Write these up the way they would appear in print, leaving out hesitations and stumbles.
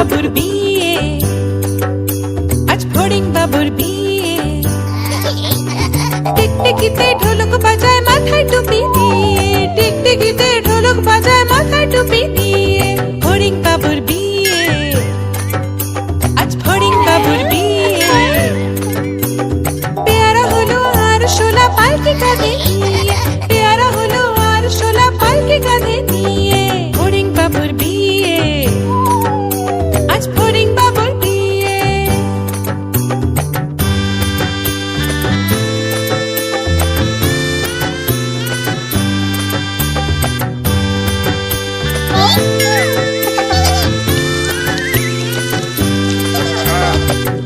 বাবুর বিয়ে, আজ ফড়িং বাবুর বিয়ে। টিকটিকিতে ঢোলক বাজায় মাথায় টুপি দিয়ে, টিকটিকিতে ঢোলক বাজায় মাথায় টুপি দিয়ে। ফড়িং বাবুর বিয়ে, আজ ফড়িং বাবুর বিয়ে। পেয়ারা হলো আর শোলা পালকি কাঁধে নিয়ে, পেয়ারা হলো আর শোলা পালকি কাঁধে নিয়ে। ফড়িং বাবুর বিয়ে, আজ ফড়িং বাবুর বিয়ে।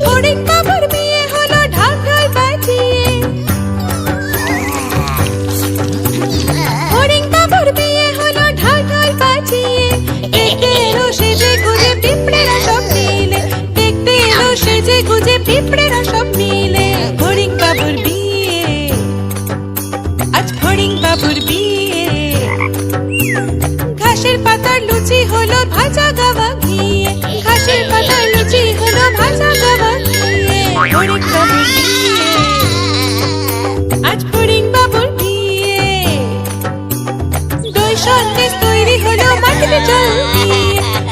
ফড়িং বাবুর বিয়ে হলো ঢাক ঢোল বাজিয়ে, ফড়িং বাবুর বিয়ে হলো ঢাক ঢোল বাজিয়ে। দেখতে এলো সেজে গুজে পিঁপড়েরা সব মিলে, দেখতে এলো সেজে গুজে পিঁপড়েরা সব মিলে। ফড়িং বাবুর বিয়ে, আজ ফড়িং বাবুর বিয়ে। ঘাসের পাতার লুচি হলো ভাজা গাওয়া ঘিয়ে, ঘাসের পাতার লুচি হলো ভাজা গাওয়া ঘিয়ে। ফড়িং বাবুর বিয়ে, আজ ফড়িং বাবুর বিয়ে। দই সন্দেশ তৈরি হলো মাটিতে জল দিয়ে,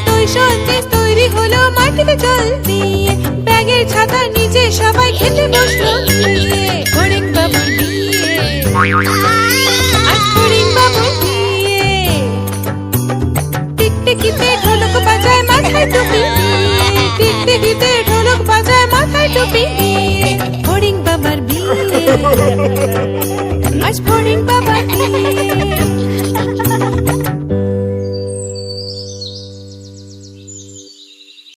দই সন্দেশ তৈরি হলো মাটিতে জল দিয়ে। ব্যাগের ছাতার নিচে সবাই খেতে বসলো গিয়ে। ফড়িং বাবুর বিয়ে, আজ ফড়িং বাবুর বিয়ে। টিকটিকিতে ঢোলক বাজায় মাথায় টুপি দিয়ে, টিকটিকিতে ঢোলক বাজায় মাথায় টুপি দিয়ে। ফড়িং বাবার বিয়ে, আজ ফড়িং বাবার বিয়ে।